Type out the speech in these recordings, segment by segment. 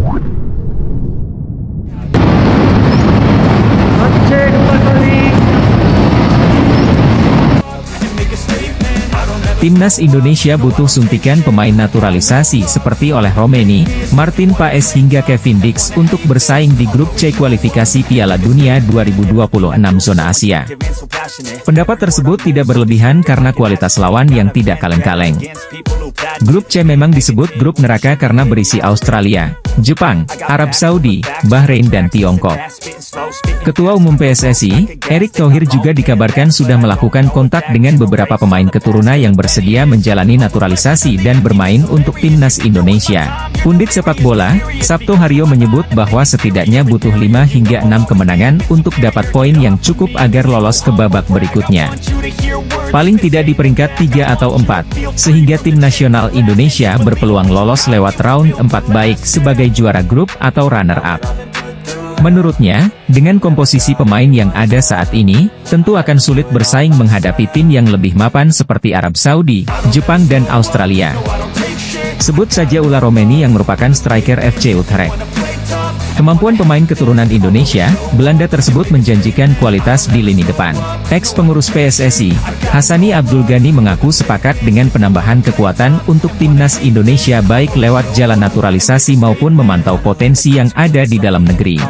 Timnas Indonesia butuh suntikan pemain naturalisasi seperti oleh Romeni, Martin Paes hingga Kevin Dix untuk bersaing di grup C kualifikasi Piala Dunia 2026 zona Asia. Pendapat tersebut tidak berlebihan karena kualitas lawan yang tidak kaleng-kaleng. Grup C memang disebut grup neraka karena berisi Australia, Jepang, Arab Saudi, Bahrain dan Tiongkok. Ketua Umum PSSI, Erick Thohir juga dikabarkan sudah melakukan kontak dengan beberapa pemain keturunan yang bersedia menjalani naturalisasi dan bermain untuk Timnas Indonesia. Pundit sepak bola, Sabto Haryo menyebut bahwa setidaknya butuh 5 hingga 6 kemenangan untuk dapat poin yang cukup agar lolos ke babak berikutnya. Paling tidak di peringkat 3 atau 4, sehingga tim nasional Indonesia berpeluang lolos lewat round 4 baik sebagai juara grup atau runner-up. Menurutnya, dengan komposisi pemain yang ada saat ini, tentu akan sulit bersaing menghadapi tim yang lebih mapan seperti Arab Saudi, Jepang dan Australia. Sebut saja Ula Romeni yang merupakan striker FC Utrecht. Kemampuan pemain keturunan Indonesia, Belanda tersebut menjanjikan kualitas di lini depan. Ex-pengurus PSSI, Hassani Abdul Ghani mengaku sepakat dengan penambahan kekuatan untuk Timnas Indonesia baik lewat jalan naturalisasi maupun memantau potensi yang ada di dalam negeri.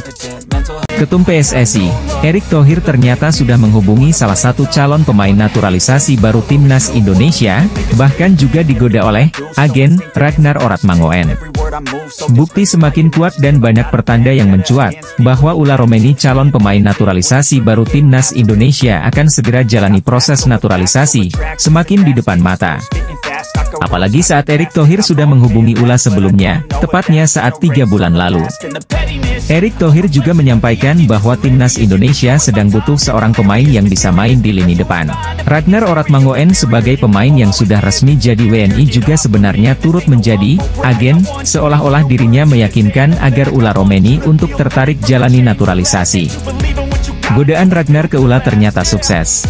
Ketum PSSI, Erick Thohir ternyata sudah menghubungi salah satu calon pemain naturalisasi baru Timnas Indonesia, bahkan juga digoda oleh agen Ragnar Oratmangoen. Bukti semakin kuat dan banyak pertanda yang mencuat, bahwa Ula Romeni calon pemain naturalisasi baru Timnas Indonesia akan segera jalani proses naturalisasi, semakin di depan mata. Apalagi saat Erick Thohir sudah menghubungi Ula sebelumnya, tepatnya saat 3 bulan lalu. Erick Thohir juga menyampaikan bahwa Timnas Indonesia sedang butuh seorang pemain yang bisa main di lini depan. Ragnar Oratmangoen sebagai pemain yang sudah resmi jadi WNI juga sebenarnya turut menjadi agen, seolah-olah dirinya meyakinkan agar Ula Romeni untuk tertarik jalani naturalisasi. Godaan Ragnar ke Ula ternyata sukses.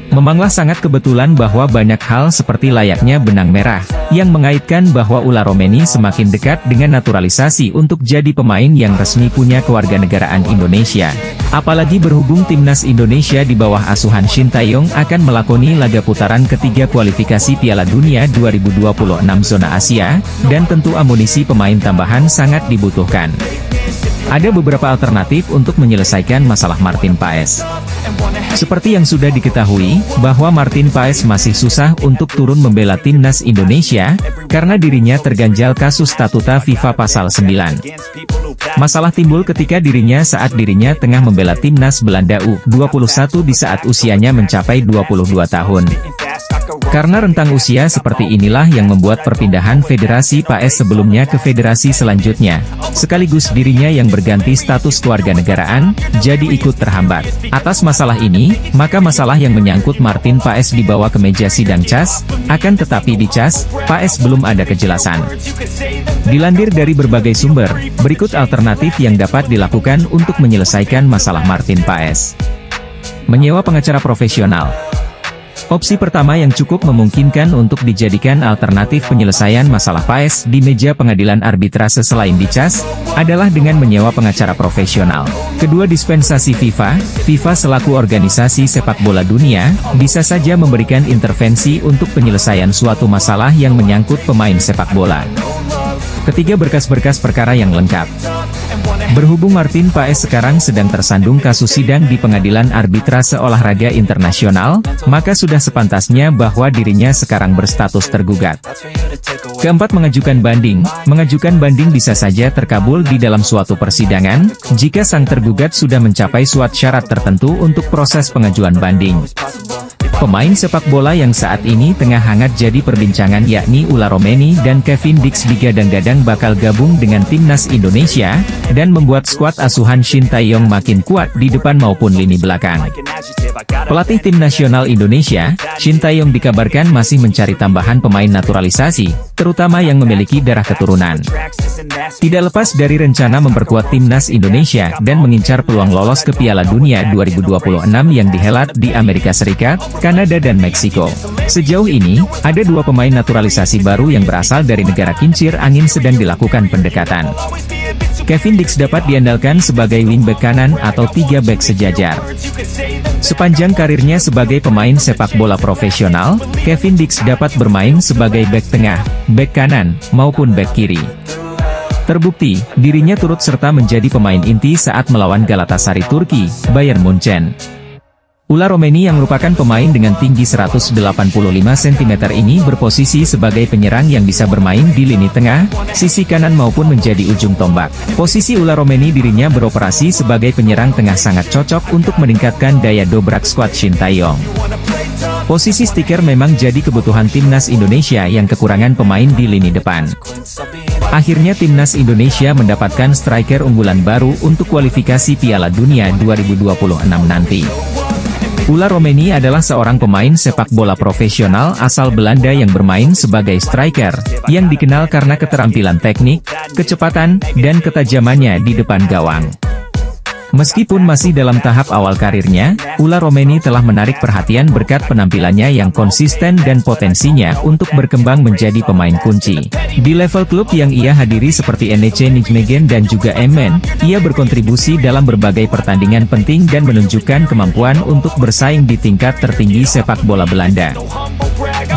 Memanglah sangat kebetulan bahwa banyak hal seperti layaknya benang merah, yang mengaitkan bahwa Ula Romeni semakin dekat dengan naturalisasi untuk jadi pemain yang resmi punya kewarganegaraan Indonesia. Apalagi berhubung Timnas Indonesia di bawah asuhan Shin Tae-yong akan melakoni laga putaran ketiga kualifikasi Piala Dunia 2026 zona Asia, dan tentu amunisi pemain tambahan sangat dibutuhkan. Ada beberapa alternatif untuk menyelesaikan masalah Martin Paes. Seperti yang sudah diketahui, bahwa Martin Paes masih susah untuk turun membela Timnas Indonesia, karena dirinya terganjal kasus statuta FIFA pasal 9. Masalah timbul ketika dirinya saat dirinya tengah membela Timnas Belanda U21 di saat usianya mencapai 22 tahun. Karena rentang usia seperti inilah yang membuat perpindahan Federasi Paes sebelumnya ke federasi selanjutnya, sekaligus dirinya yang berganti status kewarganegaraan, jadi ikut terhambat. Atas masalah ini, maka masalah yang menyangkut Martin Paes dibawa ke meja sidang CAS, akan tetapi di CAS, Paes belum ada kejelasan. Dilansir dari berbagai sumber, berikut alternatif yang dapat dilakukan untuk menyelesaikan masalah Martin Paes. Menyewa pengacara profesional. Opsi pertama yang cukup memungkinkan untuk dijadikan alternatif penyelesaian masalah Paes di meja pengadilan arbitrase selain di CAS, adalah dengan menyewa pengacara profesional. Kedua dispensasi FIFA selaku organisasi sepak bola dunia, bisa saja memberikan intervensi untuk penyelesaian suatu masalah yang menyangkut pemain sepak bola. Ketiga, berkas-berkas perkara yang lengkap. Berhubung Martin Paes sekarang sedang tersandung kasus sidang di Pengadilan Arbitrase Olahraga Internasional, maka sudah sepantasnya bahwa dirinya sekarang berstatus tergugat. Keempat, mengajukan banding. Mengajukan banding bisa saja terkabul di dalam suatu persidangan, jika sang tergugat sudah mencapai suatu syarat tertentu untuk proses pengajuan banding. Pemain sepak bola yang saat ini tengah hangat jadi perbincangan yakni Ula Romeni dan Kevin Dix digadang-gadang bakal gabung dengan Timnas Indonesia, dan membuat skuad asuhan Shin Tae-yong makin kuat di depan maupun lini belakang. Pelatih tim nasional Indonesia, Shin Tae-yong dikabarkan masih mencari tambahan pemain naturalisasi, terutama yang memiliki darah keturunan. Tidak lepas dari rencana memperkuat Timnas Indonesia dan mengincar peluang lolos ke Piala Dunia 2026 yang dihelat di Amerika Serikat, Kanada dan Meksiko. Sejauh ini, ada 2 pemain naturalisasi baru yang berasal dari negara kincir angin sedang dilakukan pendekatan. Kevin Dix dapat diandalkan sebagai wingback kanan atau 3 bek sejajar. Sepanjang karirnya sebagai pemain sepak bola profesional, Kevin Dix dapat bermain sebagai bek tengah, bek kanan, maupun bek kiri. Terbukti, dirinya turut serta menjadi pemain inti saat melawan Galatasaray Turki, Bayern Munchen. Ula Romeni yang merupakan pemain dengan tinggi 185 cm ini berposisi sebagai penyerang yang bisa bermain di lini tengah, sisi kanan maupun menjadi ujung tombak. Posisi Ula Romeni dirinya beroperasi sebagai penyerang tengah sangat cocok untuk meningkatkan daya dobrak skuad Shin Tae-yong. Posisi stiker memang jadi kebutuhan timnas Indonesia yang kekurangan pemain di lini depan. Akhirnya timnas Indonesia mendapatkan striker unggulan baru untuk kualifikasi Piala Dunia 2026 nanti. Ula Romeni adalah seorang pemain sepak bola profesional asal Belanda yang bermain sebagai striker, yang dikenal karena keterampilan teknik, kecepatan, dan ketajamannya di depan gawang. Meskipun masih dalam tahap awal karirnya, Ula Romeni telah menarik perhatian berkat penampilannya yang konsisten dan potensinya untuk berkembang menjadi pemain kunci. Di level klub yang ia hadiri seperti NEC Nijmegen dan juga Emmen, ia berkontribusi dalam berbagai pertandingan penting dan menunjukkan kemampuan untuk bersaing di tingkat tertinggi sepak bola Belanda.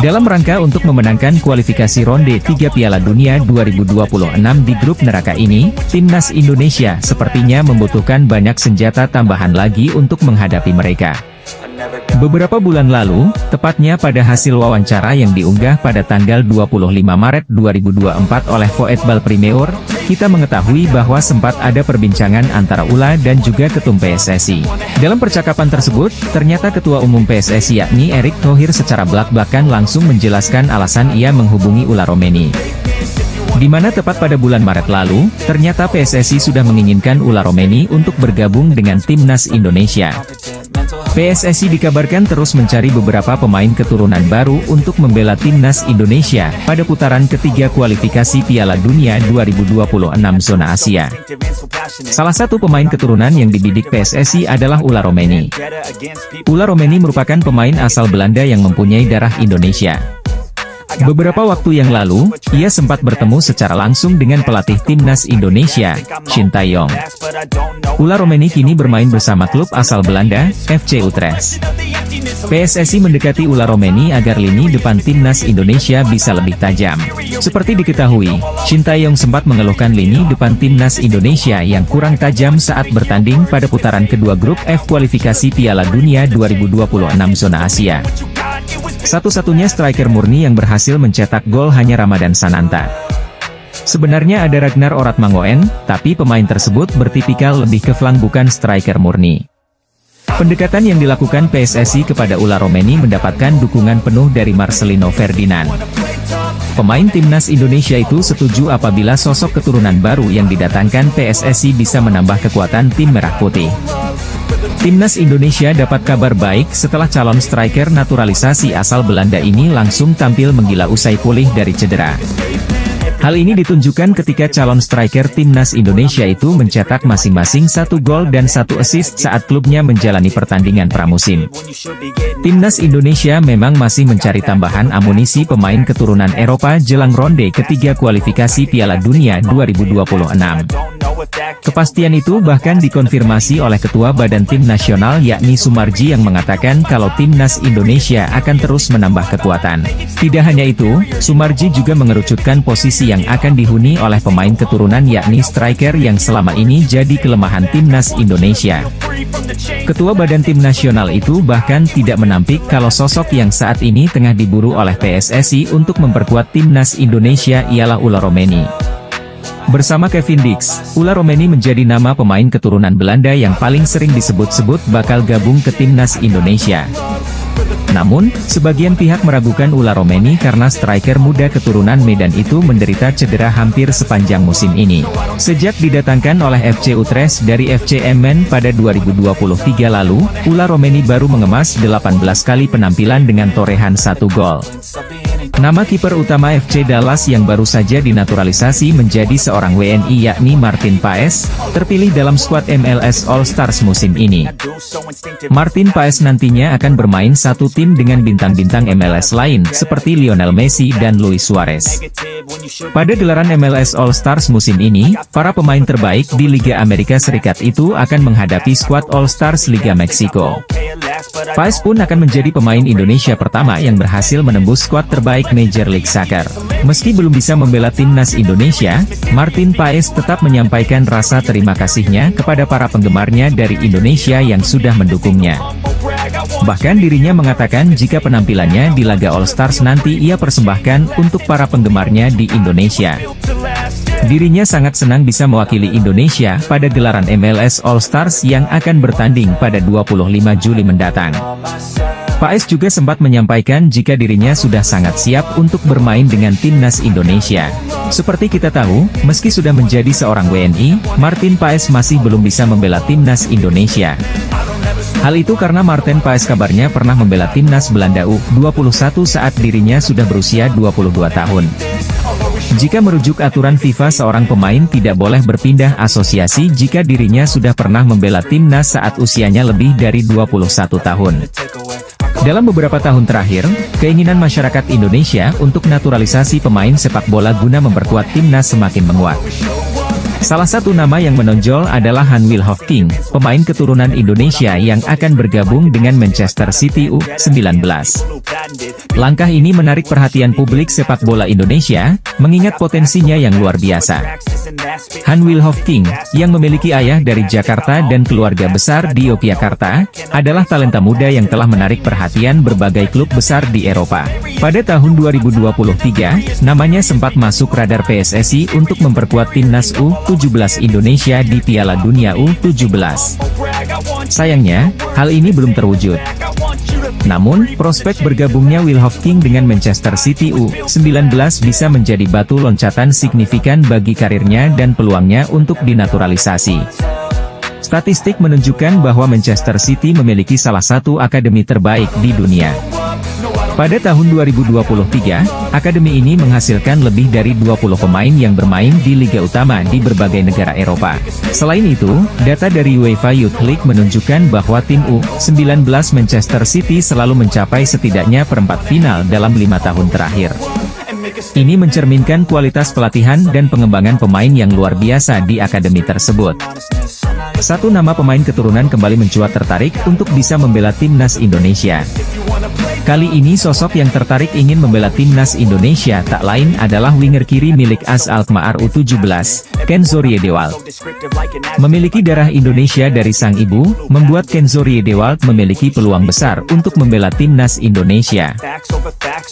Dalam rangka untuk memenangkan kualifikasi ronde 3 Piala Dunia 2026 di grup neraka ini, timnas Indonesia sepertinya membutuhkan banyak senjata tambahan lagi untuk menghadapi mereka. Beberapa bulan lalu, tepatnya pada hasil wawancara yang diunggah pada tanggal 25 Maret 2024 oleh Football Premier, kita mengetahui bahwa sempat ada perbincangan antara Ula dan juga Ketum PSSI. Dalam percakapan tersebut, ternyata Ketua Umum PSSI yakni Erick Thohir secara belak-belakan langsung menjelaskan alasan ia menghubungi Ula Romeni. Di mana tepat pada bulan Maret lalu, ternyata PSSI sudah menginginkan Ula Romeni untuk bergabung dengan timnas Indonesia. PSSI dikabarkan terus mencari beberapa pemain keturunan baru untuk membela timnas Indonesia pada putaran ketiga kualifikasi Piala Dunia 2026 zona Asia. Salah satu pemain keturunan yang dibidik PSSI adalah Ula Romeni. Ula Romeni merupakan pemain asal Belanda yang mempunyai darah Indonesia. Beberapa waktu yang lalu, ia sempat bertemu secara langsung dengan pelatih timnas Indonesia, Shin Tae-yong. Ula Romeni kini bermain bersama klub asal Belanda, FC Utrecht. PSSI mendekati Ula Romeni agar lini depan timnas Indonesia bisa lebih tajam. Seperti diketahui, Shin Tae-yong sempat mengeluhkan lini depan timnas Indonesia yang kurang tajam saat bertanding pada putaran kedua grup F kualifikasi Piala Dunia 2026 zona Asia. Satu-satunya striker murni yang berhasil mencetak gol hanya Ramadan Sananta. Sebenarnya ada Ragnar Oratmangoen, tapi pemain tersebut bertipikal lebih ke flank bukan striker murni. Pendekatan yang dilakukan PSSI kepada Ula Romeni mendapatkan dukungan penuh dari Marcelino Ferdinand. Pemain timnas Indonesia itu setuju apabila sosok keturunan baru yang didatangkan PSSI bisa menambah kekuatan tim merah putih. Timnas Indonesia dapat kabar baik setelah calon striker naturalisasi asal Belanda ini langsung tampil menggila usai pulih dari cedera. Hal ini ditunjukkan ketika calon striker timnas Indonesia itu mencetak masing-masing 1 gol dan 1 assist saat klubnya menjalani pertandingan pramusim. Timnas Indonesia memang masih mencari tambahan amunisi pemain keturunan Eropa jelang ronde ketiga kualifikasi Piala Dunia 2026. Kepastian itu bahkan dikonfirmasi oleh Ketua Badan Tim Nasional yakni Sumarji yang mengatakan kalau timnas Indonesia akan terus menambah kekuatan. Tidak hanya itu, Sumarji juga mengerucutkan posisi yang akan dihuni oleh pemain keturunan yakni striker yang selama ini jadi kelemahan timnas Indonesia. Ketua Badan Tim Nasional itu bahkan tidak menampik kalau sosok yang saat ini tengah diburu oleh PSSI untuk memperkuat timnas Indonesia ialah Ula Romeni. Bersama Kevin Dix, Ula Romeni menjadi nama pemain keturunan Belanda yang paling sering disebut-sebut bakal gabung ke timnas Indonesia. Namun, sebagian pihak meragukan Ula Romeni karena striker muda keturunan Medan itu menderita cedera hampir sepanjang musim ini. Sejak didatangkan oleh FC Utrecht dari FC Emmen pada 2023 lalu, Ula Romeni baru mengemas 18 kali penampilan dengan torehan 1 gol. Nama kiper utama FC Dallas yang baru saja dinaturalisasi menjadi seorang WNI yakni Martin Paes, terpilih dalam skuad MLS All Stars musim ini. Martin Paes nantinya akan bermain satu tim dengan bintang-bintang MLS lain seperti Lionel Messi dan Luis Suarez. Pada gelaran MLS All Stars musim ini, para pemain terbaik di Liga Amerika Serikat itu akan menghadapi skuad All Stars Liga Meksiko. Paes pun akan menjadi pemain Indonesia pertama yang berhasil menembus skuad terbaik Major League Soccer. Meski belum bisa membela timnas Indonesia, Martin Paes tetap menyampaikan rasa terima kasihnya kepada para penggemarnya dari Indonesia yang sudah mendukungnya. Bahkan dirinya mengatakan jika penampilannya di laga All Stars nanti ia persembahkan untuk para penggemarnya di Indonesia. Dirinya sangat senang bisa mewakili Indonesia pada gelaran MLS All Stars yang akan bertanding pada 25 Juli mendatang. Paes juga sempat menyampaikan jika dirinya sudah sangat siap untuk bermain dengan timnas Indonesia. Seperti kita tahu, meski sudah menjadi seorang WNI, Martin Paes masih belum bisa membela timnas Indonesia. Hal itu karena Martin Paes kabarnya pernah membela timnas Belanda U21 saat dirinya sudah berusia 22 tahun. Jika merujuk aturan FIFA, seorang pemain tidak boleh berpindah asosiasi jika dirinya sudah pernah membela timnas saat usianya lebih dari 21 tahun. Dalam beberapa tahun terakhir, keinginan masyarakat Indonesia untuk naturalisasi pemain sepak bola guna memperkuat timnas semakin menguat. Salah satu nama yang menonjol adalah Hanwil Hofking, pemain keturunan Indonesia yang akan bergabung dengan Manchester City U19. Langkah ini menarik perhatian publik sepak bola Indonesia, mengingat potensinya yang luar biasa. Hanwil Hofking, yang memiliki ayah dari Jakarta dan keluarga besar di Yogyakarta, adalah talenta muda yang telah menarik perhatian berbagai klub besar di Eropa. Pada tahun 2023, namanya sempat masuk radar PSSI untuk memperkuat timnas U17 Indonesia di Piala Dunia U17. Sayangnya, hal ini belum terwujud. Namun, prospek bergabungnya Will Hofking dengan Manchester City U19 bisa menjadi batu loncatan signifikan bagi karirnya dan peluangnya untuk dinaturalisasi. Statistik menunjukkan bahwa Manchester City memiliki salah satu akademi terbaik di dunia. Pada tahun 2023, akademi ini menghasilkan lebih dari 20 pemain yang bermain di liga utama di berbagai negara Eropa. Selain itu, data dari UEFA Youth League menunjukkan bahwa tim U19 Manchester City selalu mencapai setidaknya perempat final dalam 5 tahun terakhir. Ini mencerminkan kualitas pelatihan dan pengembangan pemain yang luar biasa di akademi tersebut. Satu nama pemain keturunan kembali mencuat tertarik untuk bisa membela timnas Indonesia. Kali ini sosok yang tertarik ingin membela timnas Indonesia tak lain adalah winger kiri milik AS Alkmaar U17, Kenzo Riedewald. Memiliki darah Indonesia dari sang ibu, membuat Kenzo Riedewald memiliki peluang besar untuk membela timnas Indonesia.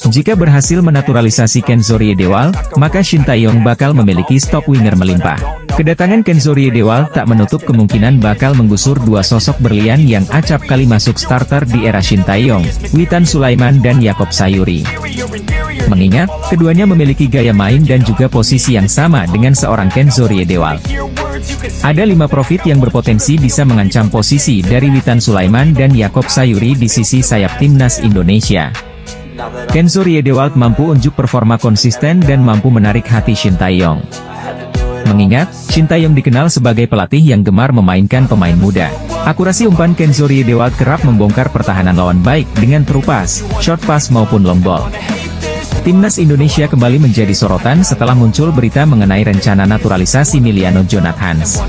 Jika berhasil menaturalisasi Kenzo Riedewald, maka Shin Tae-yong bakal memiliki stok winger melimpah. Kedatangan Kenzo Riedewald tak menutup kemungkinan bakal menggusur dua sosok berlian yang acap kali masuk starter di era Shin Tae-yong, Witan Sulaiman dan Yaakob Sayuri. Mengingat, keduanya memiliki gaya main dan juga posisi yang sama dengan seorang Kenzo Riedewald. Ada 5 profit yang berpotensi bisa mengancam posisi dari Witan Sulaiman dan Yaakob Sayuri di sisi sayap timnas Indonesia. Kenzo Riedewald mampu unjuk performa konsisten dan mampu menarik hati Shin Tae-yong. Mengingat, Shin Tae-yong dikenal sebagai pelatih yang gemar memainkan pemain muda. Akurasi umpan Kenzo Riedewald kerap membongkar pertahanan lawan baik dengan true pass, short pass maupun long ball. Timnas Indonesia kembali menjadi sorotan setelah muncul berita mengenai rencana naturalisasi Miliano Jonathans.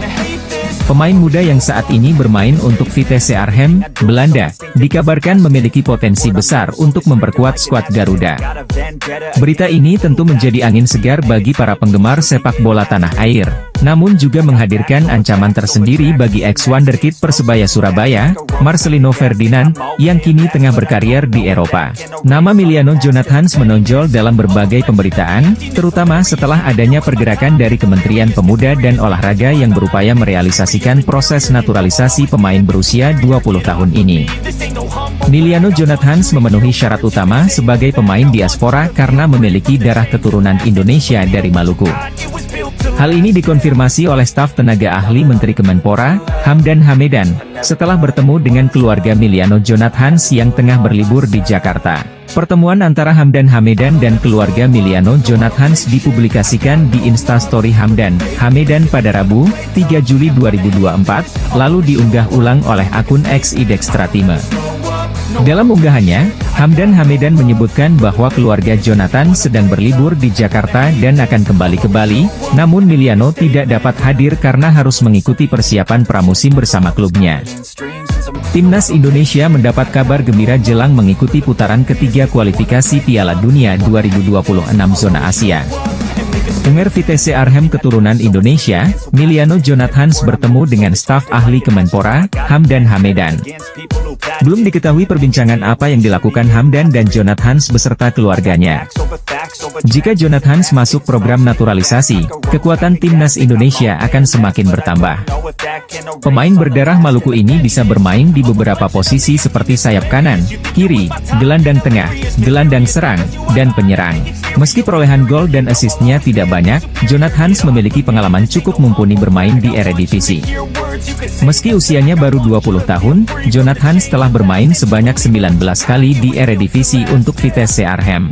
Pemain muda yang saat ini bermain untuk Vitesse Arnhem, Belanda, dikabarkan memiliki potensi besar untuk memperkuat skuad Garuda. Berita ini tentu menjadi angin segar bagi para penggemar sepak bola tanah air, namun juga menghadirkan ancaman tersendiri bagi ex-wonderkid Persebaya Surabaya, Marcelino Ferdinand, yang kini tengah berkarier di Eropa. Nama Miliano Jonathans menonjol dalam berbagai pemberitaan, terutama setelah adanya pergerakan dari Kementerian Pemuda dan Olahraga yang berupaya merealisasikan proses naturalisasi pemain berusia 20 tahun ini. Miliano Jonathans memenuhi syarat utama sebagai pemain diaspora karena memiliki darah keturunan Indonesia dari Maluku. Hal ini dikonfirmasi oleh staf tenaga ahli Menteri Kemenpora, Hamdan Hamedan, setelah bertemu dengan keluarga Miliano Jonathans yang tengah berlibur di Jakarta. Pertemuan antara Hamdan Hamedan dan keluarga Miliano Jonathans dipublikasikan di Instastory Hamdan Hamedan pada Rabu, 3 Juli 2024, lalu diunggah ulang oleh akun X @idextratime. Dalam unggahannya, Hamdan Hamedan menyebutkan bahwa keluarga Jonathan sedang berlibur di Jakarta dan akan kembali ke Bali, namun Miliano tidak dapat hadir karena harus mengikuti persiapan pramusim bersama klubnya. Timnas Indonesia mendapat kabar gembira jelang mengikuti putaran ketiga kualifikasi Piala Dunia 2026 zona Asia. Unger Vitesse Arnhem keturunan Indonesia, Miliano Jonathans bertemu dengan staf ahli Kemenpora, Hamdan Hamedan. Belum diketahui perbincangan apa yang dilakukan Hamdan dan Jonathans beserta keluarganya. Jika Jonathans masuk program naturalisasi, kekuatan timnas Indonesia akan semakin bertambah. Pemain berdarah Maluku ini bisa bermain di beberapa posisi seperti sayap kanan, kiri, gelandang tengah, gelandang serang, dan penyerang. Meski perolehan gol dan asisnya tidak banyak, Jonathans memiliki pengalaman cukup mumpuni bermain di Eredivisie. Meski usianya baru 20 tahun, Jonathans telah bermain sebanyak 19 kali di Eredivisie untuk Vitesse Arnhem.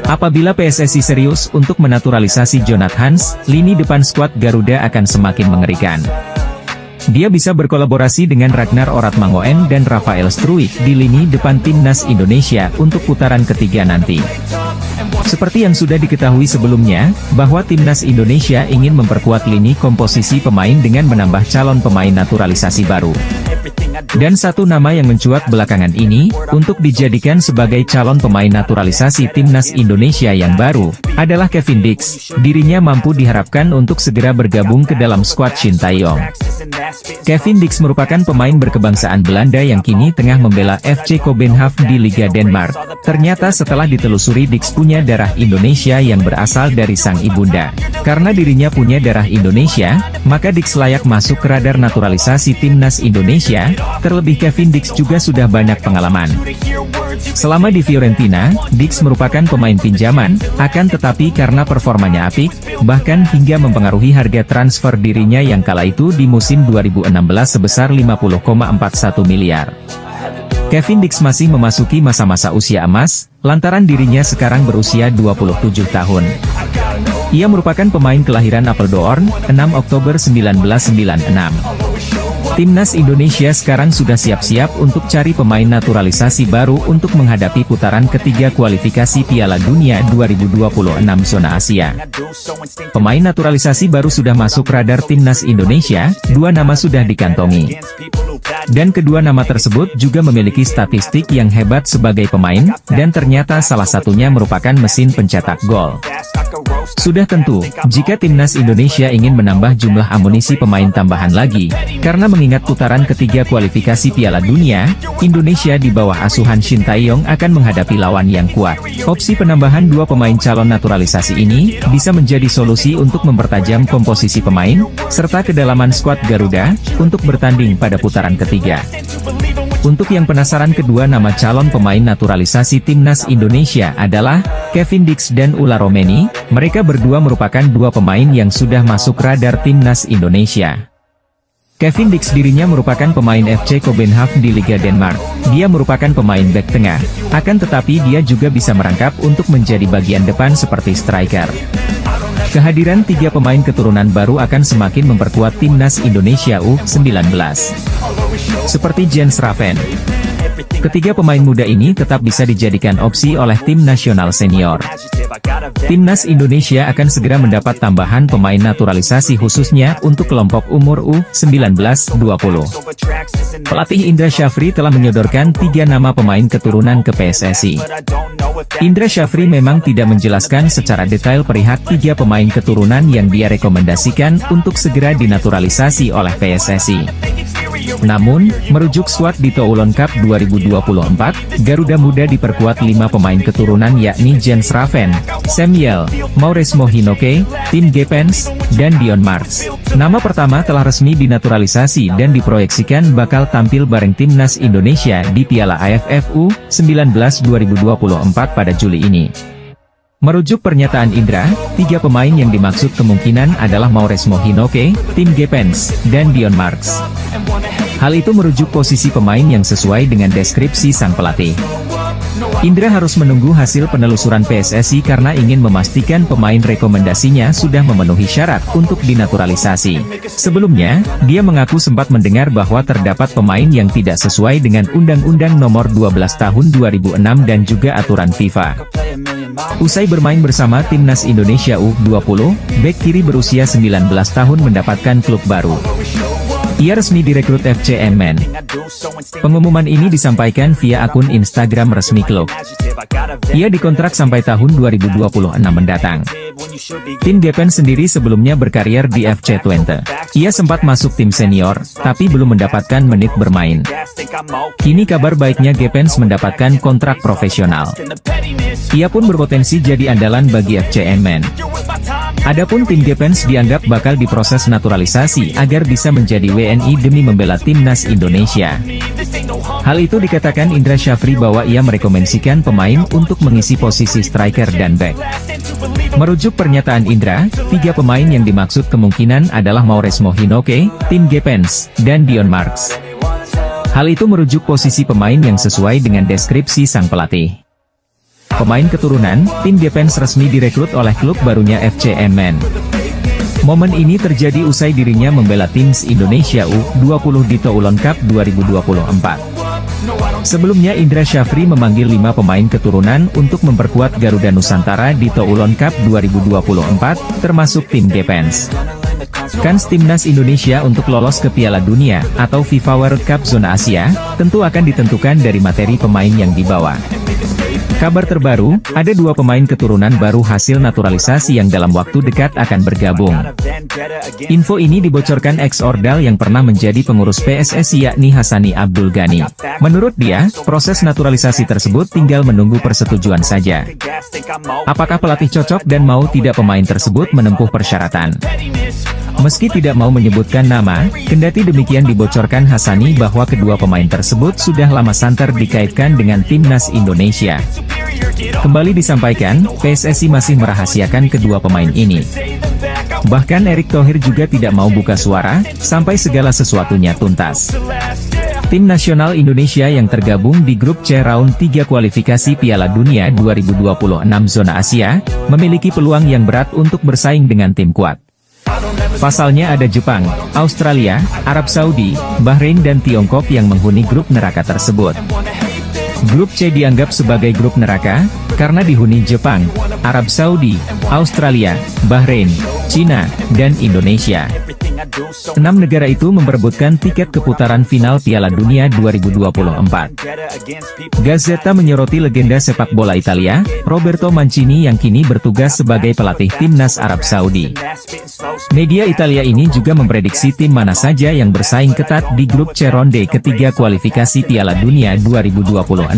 Apabila PSSI serius untuk menaturalisasi Jonathans, lini depan skuad Garuda akan semakin mengerikan. Dia bisa berkolaborasi dengan Ragnar Oratmangoen dan Rafael Struijk di lini depan timnas Indonesia untuk putaran ketiga nanti. Seperti yang sudah diketahui sebelumnya, bahwa timnas Indonesia ingin memperkuat lini komposisi pemain dengan menambah calon pemain naturalisasi baru. Dan satu nama yang mencuat belakangan ini, untuk dijadikan sebagai calon pemain naturalisasi timnas Indonesia yang baru, adalah Kevin Dix. Dirinya mampu diharapkan untuk segera bergabung ke dalam skuad Shin Tae-yong. Kevin Dix merupakan pemain berkebangsaan Belanda yang kini tengah membela FC Kopenhagen di Liga Denmark. Ternyata setelah ditelusuri, Dix punya darah Indonesia yang berasal dari sang ibunda. Karena dirinya punya darah Indonesia, maka Dix layak masuk ke radar naturalisasi timnas Indonesia. Terlebih Kevin Dix juga sudah banyak pengalaman. Selama di Fiorentina, Dix merupakan pemain pinjaman, akan tetapi karena performanya apik, bahkan hingga mempengaruhi harga transfer dirinya yang kala itu di musim 2016 sebesar 50,41 miliar. Kevin Dix masih memasuki masa-masa usia emas, lantaran dirinya sekarang berusia 27 tahun. Ia merupakan pemain kelahiran Apeldoorn, 6 Oktober 1996. Timnas Indonesia sekarang sudah siap-siap untuk cari pemain naturalisasi baru untuk menghadapi putaran ketiga kualifikasi Piala Dunia 2026 zona Asia. Pemain naturalisasi baru sudah masuk radar timnas Indonesia, 2 nama sudah dikantongi. Dan kedua nama tersebut juga memiliki statistik yang hebat sebagai pemain, dan ternyata salah satunya merupakan mesin pencetak gol. Sudah tentu, jika timnas Indonesia ingin menambah jumlah amunisi pemain tambahan lagi, karena mengingat putaran ketiga kualifikasi Piala Dunia, Indonesia di bawah asuhan Shin Tae-yong akan menghadapi lawan yang kuat. Opsi penambahan 2 pemain calon naturalisasi ini, bisa menjadi solusi untuk mempertajam komposisi pemain, serta kedalaman skuad Garuda, untuk bertanding pada putaran ketiga. Untuk yang penasaran, kedua nama calon pemain naturalisasi timnas Indonesia adalah Kevin Dix dan Ulla Romeni. Mereka berdua merupakan 2 pemain yang sudah masuk radar timnas Indonesia. Kevin Dix dirinya merupakan pemain FC Kopenhagen di Liga Denmark. Dia merupakan pemain bek tengah, akan tetapi dia juga bisa merangkap untuk menjadi bagian depan seperti striker. Kehadiran 3 pemain keturunan baru akan semakin memperkuat timnas Indonesia U19. Seperti Jens Raven. Ketiga pemain muda ini tetap bisa dijadikan opsi oleh tim nasional senior. Timnas Indonesia akan segera mendapat tambahan pemain naturalisasi khususnya untuk kelompok umur U19-20. Pelatih Indra Syafri telah menyodorkan 3 nama pemain keturunan ke PSSI. Indra Syafri memang tidak menjelaskan secara detail perihal 3 pemain keturunan yang dia rekomendasikan untuk segera dinaturalisasi oleh PSSI. Namun, merujuk skuad di Toulon Cup 2024, Garuda Muda diperkuat 5 pemain keturunan yakni Jens Raven, Samuel, Mauresmo Hinoke, Tim Gepens, dan Dion Marks. Nama pertama telah resmi dinaturalisasi dan diproyeksikan bakal tampil bareng timnas Indonesia di Piala AFF U19 2024 pada Juli ini. Merujuk pernyataan Indra, 3 pemain yang dimaksud kemungkinan adalah Mauresmo Hinoke, Tim Gepens, dan Dion Marks. Hal itu merujuk posisi pemain yang sesuai dengan deskripsi sang pelatih. Indra harus menunggu hasil penelusuran PSSI karena ingin memastikan pemain rekomendasinya sudah memenuhi syarat untuk dinaturalisasi. Sebelumnya, dia mengaku sempat mendengar bahwa terdapat pemain yang tidak sesuai dengan Undang-Undang Nomor 12 Tahun 2006 dan juga aturan FIFA. Usai bermain bersama Timnas Indonesia U20, bek kiri berusia 19 tahun mendapatkan klub baru. Ia resmi direkrut FC Emmen. Pengumuman ini disampaikan via akun Instagram resmi klub. Ia dikontrak sampai tahun 2026 mendatang. Tim Gepens sendiri sebelumnya berkarier di FC Twente. Ia sempat masuk tim senior, tapi belum mendapatkan menit bermain. Kini kabar baiknya Gepens mendapatkan kontrak profesional. Ia pun berpotensi jadi andalan bagi FC Emmen. Adapun tim Gepens dianggap bakal diproses naturalisasi agar bisa menjadi WNI demi membela Timnas Indonesia. Hal itu dikatakan Indra Syafri bahwa ia merekomendasikan pemain untuk mengisi posisi striker dan bek. Merujuk pernyataan Indra, 3 pemain yang dimaksud kemungkinan adalah Mauresmo Hinoke, tim Gepens, dan Dion Marks. Hal itu merujuk posisi pemain yang sesuai dengan deskripsi sang pelatih. Pemain keturunan, tim Gepens resmi direkrut oleh klub barunya FC Emmen. Momen ini terjadi usai dirinya membela Timnas Indonesia U20 di Toulon Cup 2024. Sebelumnya Indra Syafri memanggil 5 pemain keturunan untuk memperkuat Garuda Nusantara di Toulon Cup 2024, termasuk tim Gepens. Kans Timnas Indonesia untuk lolos ke Piala Dunia, atau FIFA World Cup Zona Asia, tentu akan ditentukan dari materi pemain yang dibawa. Kabar terbaru, ada 2 pemain keturunan baru hasil naturalisasi yang dalam waktu dekat akan bergabung. Info ini dibocorkan ex-Ordal yang pernah menjadi pengurus PSSI yakni Hassani Abdul Ghani. Menurut dia, proses naturalisasi tersebut tinggal menunggu persetujuan saja. Apakah pelatih cocok dan mau tidak pemain tersebut menempuh persyaratan? Meski tidak mau menyebutkan nama, kendati demikian dibocorkan Hassani bahwa kedua pemain tersebut sudah lama santer dikaitkan dengan Timnas Indonesia. Kembali disampaikan, PSSI masih merahasiakan kedua pemain ini. Bahkan Erick Thohir juga tidak mau buka suara, sampai segala sesuatunya tuntas. Tim nasional Indonesia yang tergabung di grup C round 3 kualifikasi Piala Dunia 2026 Zona Asia, memiliki peluang yang berat untuk bersaing dengan tim kuat. Pasalnya ada Jepang, Australia, Arab Saudi, Bahrain dan Tiongkok yang menghuni grup neraka tersebut. Grup C dianggap sebagai grup neraka, karena dihuni Jepang, Arab Saudi, Australia, Bahrain, Cina, dan Indonesia. 6 negara itu memperebutkan tiket keputaran final Piala Dunia 2024. Gazzetta menyoroti legenda sepak bola Italia, Roberto Mancini yang kini bertugas sebagai pelatih timnas Arab Saudi. Media Italia ini juga memprediksi tim mana saja yang bersaing ketat di grup C ronde ketiga kualifikasi Piala Dunia 2026.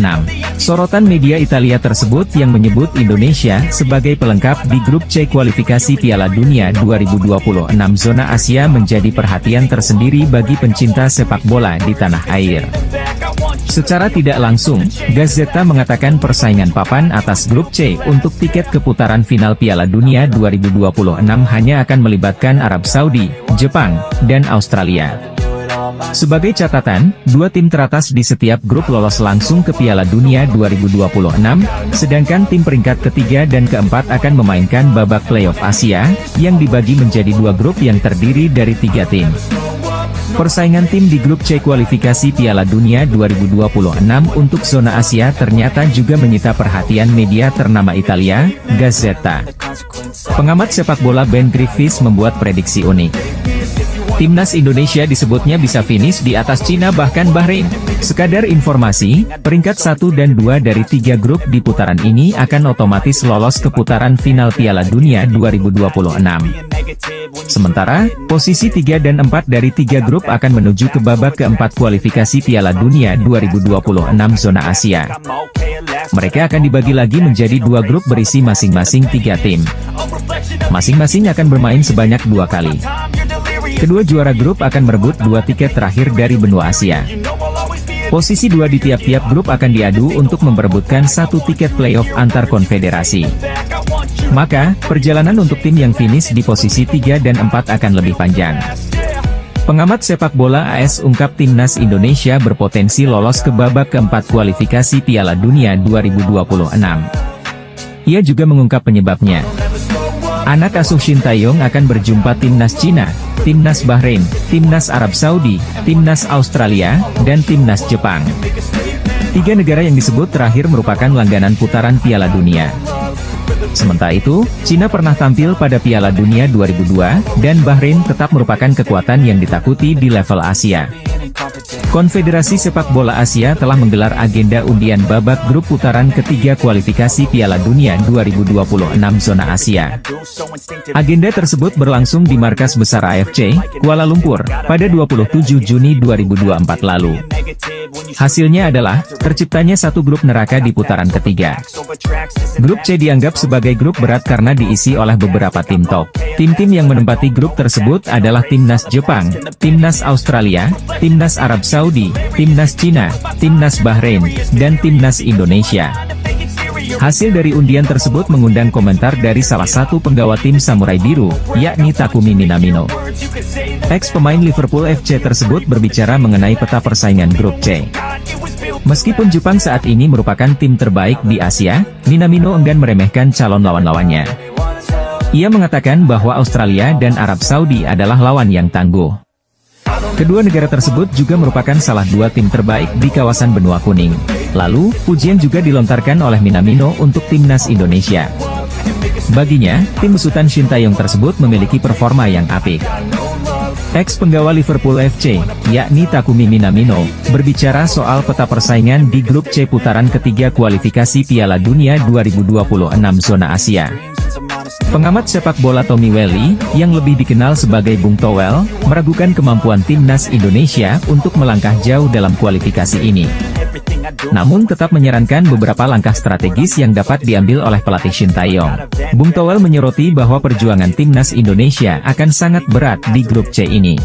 Sorotan media Italia tersebut yang menyebut Indonesia sebagai pelengkap di grup C kualifikasi Piala Dunia 2026 Zona Asia menjadi perhatian tersendiri bagi pencinta sepak bola di tanah air. Secara tidak langsung, Gazzetta mengatakan persaingan papan atas grup C untuk tiket keputaran final Piala Dunia 2026 hanya akan melibatkan Arab Saudi, Jepang, dan Australia. Sebagai catatan, 2 tim teratas di setiap grup lolos langsung ke Piala Dunia 2026, sedangkan tim peringkat ketiga dan keempat akan memainkan babak playoff Asia, yang dibagi menjadi 2 grup yang terdiri dari 3 tim. Persaingan tim di grup C kualifikasi Piala Dunia 2026 untuk zona Asia ternyata juga menyita perhatian media ternama Italia, Gazzetta. Pengamat sepak bola Ben Griffiths membuat prediksi unik. Timnas Indonesia disebutnya bisa finish di atas Cina bahkan Bahrain. Sekadar informasi, peringkat 1 dan 2 dari 3 grup di putaran ini akan otomatis lolos ke putaran final Piala Dunia 2026. Sementara, posisi 3 dan 4 dari 3 grup akan menuju ke babak keempat kualifikasi Piala Dunia 2026 Zona Asia. Mereka akan dibagi lagi menjadi 2 grup berisi masing-masing 3 tim. Masing-masing akan bermain sebanyak 2 kali. Kedua juara grup akan merebut 2 tiket terakhir dari benua Asia. Posisi 2 di tiap-tiap grup akan diadu untuk memperebutkan 1 tiket playoff antar konfederasi. Maka, perjalanan untuk tim yang finish di posisi 3 dan 4 akan lebih panjang. Pengamat sepak bola AS ungkap timnas Indonesia berpotensi lolos ke babak keempat kualifikasi Piala Dunia 2026. Ia juga mengungkap penyebabnya. Anak asuh Shin Tae-yong akan berjumpa timnas Cina, timnas Bahrain, timnas Arab Saudi, timnas Australia, dan timnas Jepang. 3 negara yang disebut terakhir merupakan langganan putaran Piala Dunia. Sementara itu, Cina pernah tampil pada Piala Dunia 2002, dan Bahrain tetap merupakan kekuatan yang ditakuti di level Asia. Konfederasi Sepak Bola Asia telah menggelar agenda undian babak grup putaran ketiga kualifikasi Piala Dunia 2026 zona Asia. Agenda tersebut berlangsung di markas besar AFC, Kuala Lumpur, pada 27 Juni 2024 lalu. Hasilnya adalah, terciptanya satu grup neraka di putaran ketiga. Grup C dianggap sebagai grup berat karena diisi oleh beberapa tim top. Tim-tim yang menempati grup tersebut adalah timnas Jepang, timnas Australia, timnas Arab Saudi, timnas Cina, timnas Bahrain, dan timnas Indonesia. Hasil dari undian tersebut mengundang komentar dari salah satu penggawa tim Samurai Biru, yakni Takumi Minamino. Ex-pemain Liverpool FC tersebut berbicara mengenai peta persaingan grup C. Meskipun Jepang saat ini merupakan tim terbaik di Asia, Minamino enggan meremehkan calon lawan-lawannya. Ia mengatakan bahwa Australia dan Arab Saudi adalah lawan yang tangguh. Kedua negara tersebut juga merupakan salah dua tim terbaik di kawasan benua kuning. Lalu, pujian juga dilontarkan oleh Minamino untuk timnas Indonesia. Baginya, tim besutan Shin Tae-yong tersebut memiliki performa yang apik. Ex-penggawa Liverpool FC, yakni Takumi Minamino, berbicara soal peta persaingan di grup C putaran ketiga kualifikasi Piala Dunia 2026 zona Asia. Pengamat sepak bola Tommy Welly, yang lebih dikenal sebagai Bung Towel, meragukan kemampuan timnas Indonesia untuk melangkah jauh dalam kualifikasi ini. Namun tetap menyarankan beberapa langkah strategis yang dapat diambil oleh pelatih Shin Tae-yong. Bung Towel menyoroti bahwa perjuangan timnas Indonesia akan sangat berat di grup C ini.